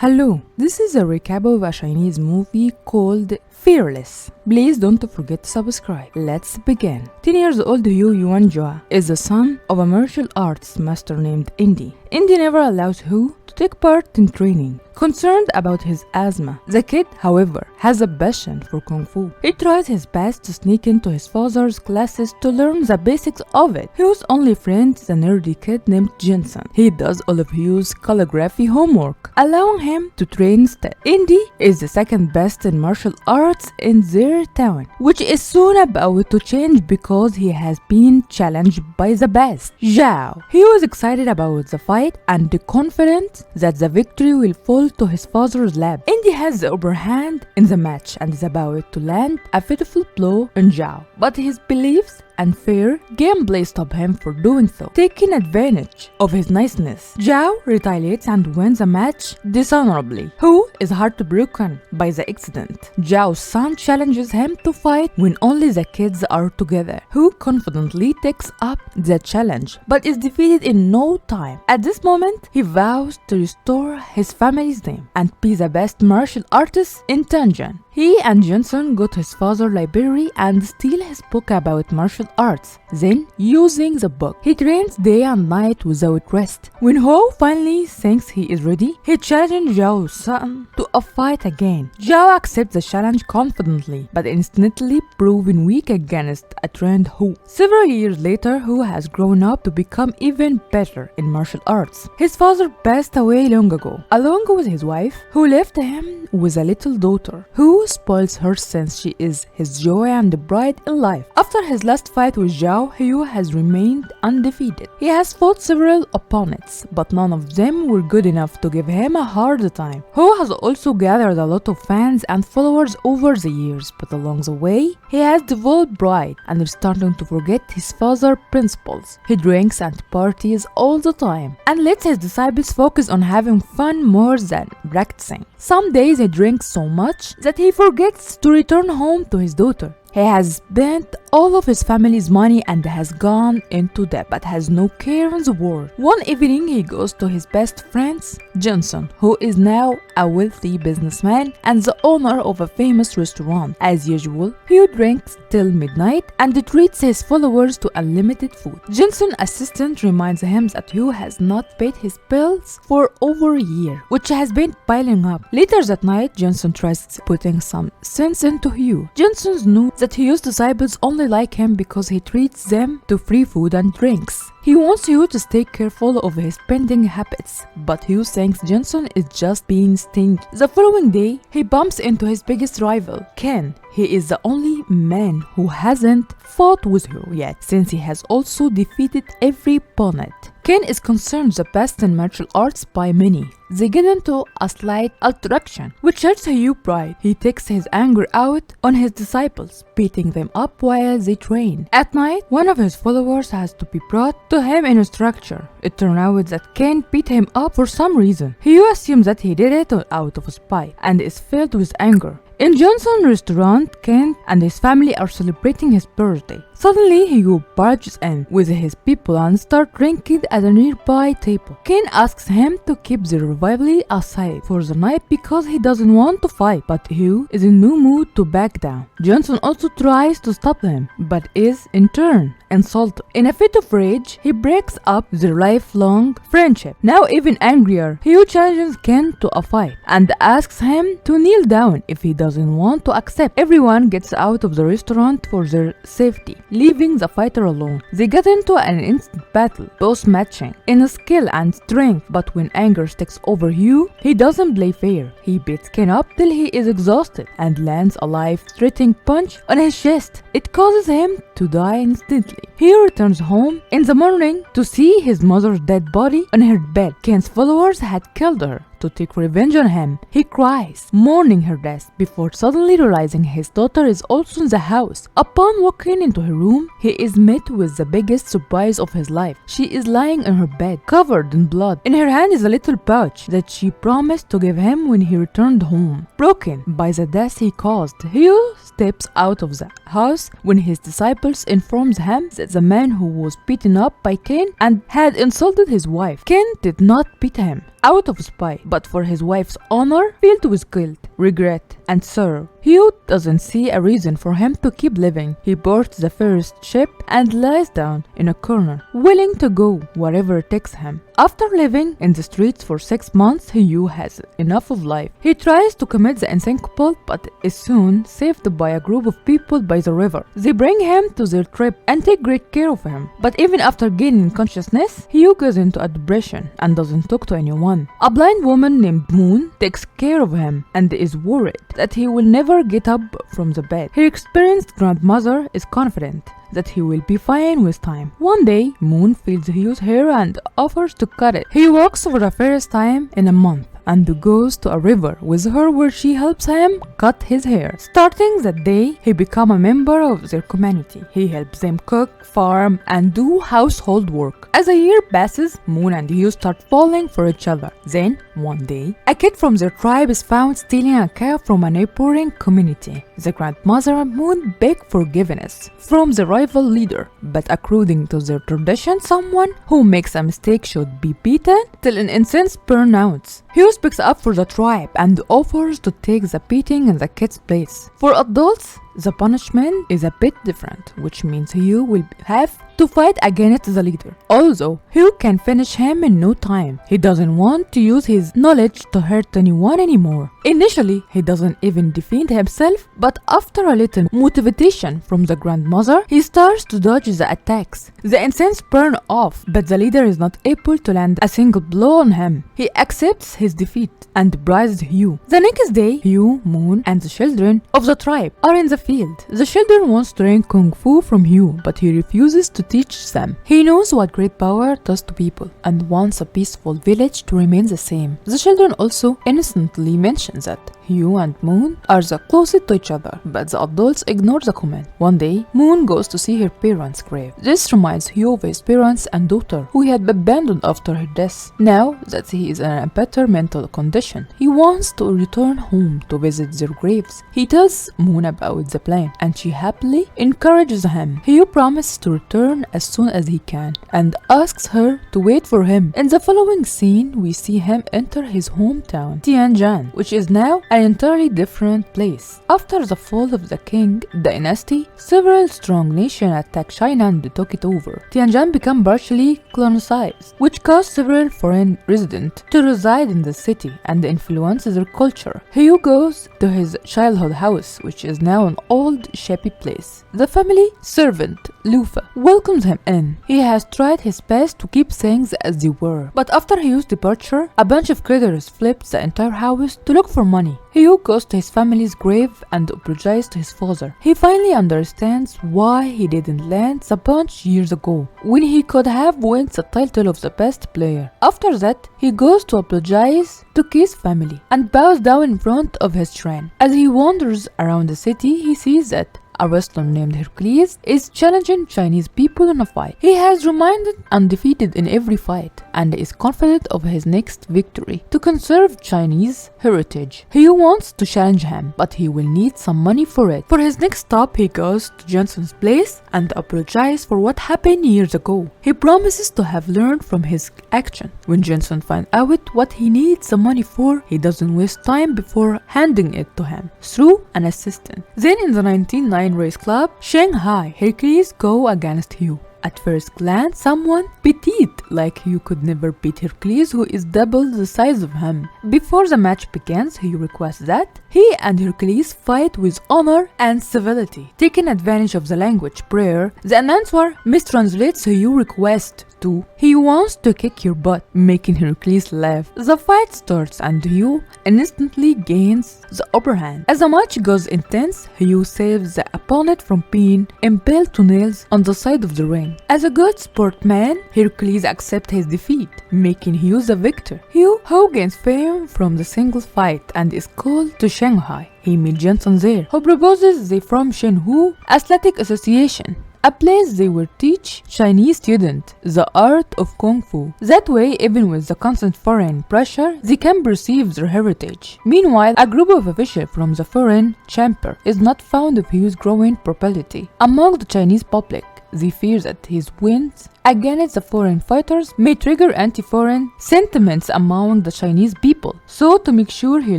Hello, this is a recap of a Chinese movie called Fearless. Please don't forget to subscribe. Let's begin. 10 years old Hu Yuanjia is the son of a martial arts master named Indy. Indy never allows Hu to take part in training, concerned about his asthma. The kid, however, has a passion for Kung Fu. He tries his best to sneak into his father's classes to learn the basics of it. Hu's only friend is a nerdy kid named Jensen. He does all of Hu's calligraphy homework, allowing him to train instead. Indy is the second best in martial arts in their town, which is soon about to change because he has been challenged by the best, Zhao. He was excited about the fight and confident that the victory will fall to his father's lap. Indy has the upper hand in the match and is about to land a pitiful blow on Zhao, but his beliefs and fair gameplay stop him from doing so, taking advantage of his niceness. Zhao retaliates and wins the match dishonorably. Hu is heartbroken by the accident. Zhao's son challenges him to fight when only the kids are together. Hu confidently takes up the challenge, but is defeated in no time. At this moment, he vows to restore his family's name and be the best martial artist in Tianjin. He and Jensen go to his father's library and steal his book about martial arts. Then, using the book, he trains day and night without rest. When Ho finally thinks he is ready, he challenges Zhao's son to a fight again. Zhao accepts the challenge confidently, but instantly proven weak against a trained Hu. Several years later, Hu has grown up to become even better in martial arts. His father passed away long ago, along with his wife, who left him with a little daughter. Hu spoils her since she is his joy and pride in life. After his last fight with Zhao, Hu has remained undefeated. He has fought several opponents, but none of them were good enough to give him a hard time. Hu has also gathered a lot of fans and followers over the years, but along the way, he has developed pride and is starting to forget his father's principles. He drinks and parties all the time and lets his disciples focus on having fun more than practicing. Some days he drinks so much that he forgets to return home to his daughter. He has spent all of his family's money and has gone into debt, but has no care in the world. One evening, he goes to his best friend, Jensen, who is now a wealthy businessman and the owner of a famous restaurant. As usual, he drinks till midnight and treats his followers to unlimited food. Jensen's assistant reminds him that Hu has not paid his bills for over a year, which has been piling up. Later that night, Jensen tries putting some sense into Hu. Jensen knew that Hu's disciples only like him because he treats them to free food and drinks. He wants Hu to stay careful of his spending habits, but Hu thinks Jensen is just being stingy. The following day, he bumps into his biggest rival, Ken. He is the only man who hasn't fought with Hu yet, since he has also defeated every opponent. Ken is considered the best in martial arts by many. They get into a slight altercation, which hurts Hu's pride. He takes his anger out on his disciples, beating them up while they train. At night, one of his followers has to be brought to him in a structure. It turns out that Ken beat him up for some reason. Hu assumes that he did it out of spite and is filled with anger. In Jensen's restaurant, Ken and his family are celebrating his birthday. Suddenly, Hu barges in with his people and starts drinking at a nearby table. Ken asks him to keep the rivalry aside for the night because he doesn't want to fight, but Hu is in no mood to back down. Jensen also tries to stop him, but is in turn insulted. In a fit of rage, he breaks up their lifelong friendship. Now even angrier, Hu challenges Ken to a fight and asks him to kneel down if he doesn't want to accept. Everyone gets out of the restaurant for their safety, leaving the fighter alone. They get into an instant battle, both matching in skill and strength, but when anger takes over Hu, he doesn't play fair. He beats Ken up till he is exhausted and lands a life-threatening punch on his chest. It causes him to die instantly. He returns home in the morning to see his mother's dead body on her bed. Ken's followers had killed her to take revenge on him. He cries, mourning her death, before suddenly realizing his daughter is also in the house. Upon walking into her room, he is met with the biggest surprise of his life. She is lying on her bed, covered in blood. In her hand is a little pouch that she promised to give him when he returned home. Broken by the death he caused, Hu steps out of the house when his disciples informs him that the man who was beaten up by Ken and had insulted his wife. Ken did not beat him out of spite, but for his wife's honor, filled with guilt, regret, and sorrow. Hugh doesn't see a reason for him to keep living. He boards the first ship and lies down in a corner, willing to go wherever it takes him. After living in the streets for 6 months, Hugh has enough of life. He tries to commit the unthinkable, but is soon saved by a group of people by the river. They bring him to their trip and take great care of him. But even after gaining consciousness, Hugh goes into a depression and doesn't talk to anyone. A blind woman named Moon takes care of him and is worried that he will never get up from the bed. Her experienced grandmother is confident that he will be fine with time. One day, Moon feels Hugh's hair and offers to cut it. He walks for the first time in a month and goes to a river with her where she helps him cut his hair. Starting that day, he becomes a member of their community. He helps them cook, farm, and do household work. As a year passes, Moon and Hugh start falling for each other. Then, one day, a kid from their tribe is found stealing a cow from a neighboring community. The grandmother and Moon beg forgiveness from the rival leader, but according to their tradition, someone who makes a mistake should be beaten till an incense burns out. Hugh speaks up for the tribe and offers to take the beating in the kid's place. For adults, the punishment is a bit different, which means Hugh will have to fight against the leader. Although Hugh can finish him in no time, he doesn't want to use his knowledge to hurt anyone anymore. Initially, he doesn't even defend himself, but after a little motivation from the grandmother, he starts to dodge the attacks. The incense burns off, but the leader is not able to land a single blow on him. He accepts his defeat and braces Hugh. The next day, Hugh, Moon, and the children of the tribe are in the field. The children want to learn Kung Fu from Hugh, but he refuses to teach them. He knows what great power does to people and wants a peaceful village to remain the same. The children also innocently mention that Hugh and Moon are the closest to each other, but the adults ignore the comment. One day, Moon goes to see her parents' grave. This reminds Hugh of his parents and daughter, who he had abandoned after her death. Now that he is in a better mental condition, he wants to return home to visit their graves. He tells Moon about the plan, and she happily encourages him. Hugh promises to return as soon as he can and asks her to wait for him. In the following scene, we see him enter his hometown, Tianjin, which is now an entirely different place. After the fall of the Qing dynasty, several strong nations attacked China and took it over. Tianjin became partially colonized, which caused several foreign residents to reside in the city and influence their culture. Hugh goes to his childhood house, which is now an old, shabby place. The family servant, Lufa, welcomes him in. He has tried his best to keep things as they were, but after Hugh's departure, a bunch of creditors flipped the entire house to look for money. Hugh goes to his family's grave and apologizes to his father. He finally understands why he didn't land the punch years ago, when he could have won the title of the best player. After that, he goes to apologize to Kei's family and bows down in front of his shrine. As he wanders around the city, he sees that a wrestler named Hercules is challenging Chinese people in a fight. He has remained undefeated in every fight and is confident of his next victory. To conserve Chinese heritage, Hugh wants to challenge him, but he will need some money for it. For his next stop, he goes to Jensen's place and apologizes for what happened years ago. He promises to have learned from his action. When Jensen finds out what he needs the money for, he doesn't waste time before handing it to him through an assistant. Then in the 1909 race club, Shanghai, Hercules go against Hugh. At first glance, someone petite like Hugh could never beat Hercules, who is double the size of him. Before the match begins, Hugh requests that he and Hercules fight with honor and civility. Taking advantage of the language prayer, the announcer mistranslates Hugh's request to "He wants to kick your butt," making Hercules laugh. The fight starts and Hugh instantly gains the upper hand. As the match goes intense, Hugh saves the opponent from being impaled to nails on the side of the ring. As a good sportsman, Hercules accepts his defeat, making Hugh the victor. Hugh, who gains fame from the single fight and is called to Shanghai. He meets Jensen there, who proposes they form Shenhu Athletic Association, a place they will teach Chinese students the art of Kung Fu. That way, even with the constant foreign pressure, they can perceive their heritage. Meanwhile, a group of officials from the foreign chamber is not fond of Hugh's growing popularity among the Chinese public. They fear that his wins against the foreign fighters may trigger anti-foreign sentiments among the Chinese people. So to make sure he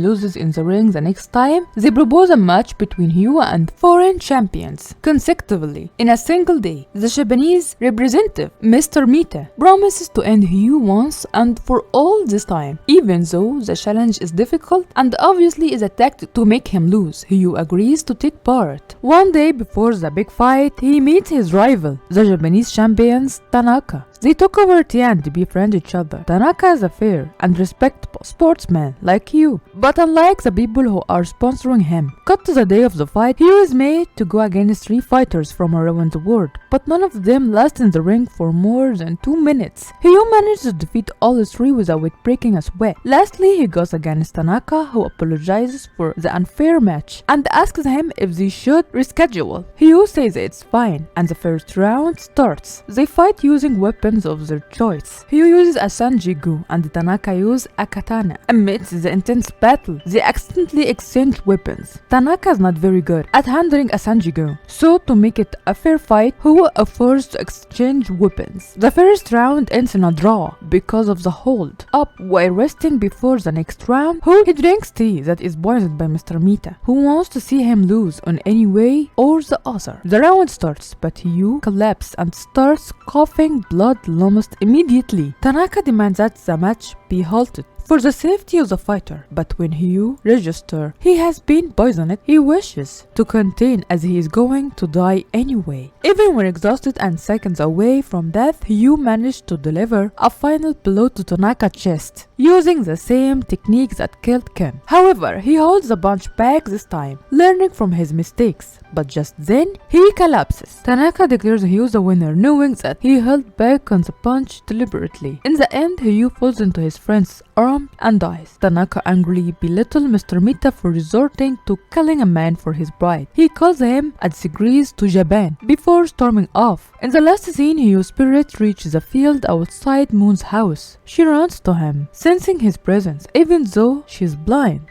loses in the ring the next time, they propose a match between Hugh and foreign champions consecutively in a single day. The Japanese representative, Mr. Mita, promises to end Hugh once and for all this time, even though the challenge is difficult and obviously is a tactic to make him lose. Hugh agrees to take part. One day before the big fight, he meets his rival, the Japanese champions Tanaka. They talk over tea and befriend each other. Tanaka is a fair and respectable sportsman like Hugh, but unlike the people who are sponsoring him. Cut to the day of the fight, Hugh is made to go against 3 fighters from around the world, but none of them last in the ring for more than 2 minutes. Hugh manages to defeat all 3 without breaking a sweat. Lastly, he goes against Tanaka, who apologizes for the unfair match and asks him if they should reschedule. Hugh says it's fine, and the first round starts. They fight using weapons of their choice. Hugh uses a sanjigu and Tanaka uses a katana. Amidst the intense battle, they accidentally exchange weapons. Tanaka is not very good at handling a sanjigu, so to make it a fair fight, Hugh offers to exchange weapons. The first round ends in a draw because of the hold up while resting before the next round. Hugh drinks tea that is poisoned by Mr. Mita, who wants to see him lose on any way or the other. The round starts, but Hugh collapses and starts coughing blood almost immediately. Tanaka demands that the match be halted for the safety of the fighter, but when Hugh registers he has been poisoned, he wishes to contain as he is going to die anyway. Even when exhausted and seconds away from death, Hugh managed to deliver a final blow to Tanaka's chest, using the same technique that killed Ken. However, he holds the punch back this time, learning from his mistakes, but just then, he collapses. Tanaka declares Hugh the winner, knowing that he held back on the punch deliberately. In the end, Hugh falls into his friend's arm and dies. Tanaka angrily belittles Mr. Mita for resorting to killing a man for his bride. He calls him a disgrace to Japan before storming off. In the last scene, Hugh's spirit reaches a field outside Moon's house. She runs to him, sensing his presence, even though she is blind.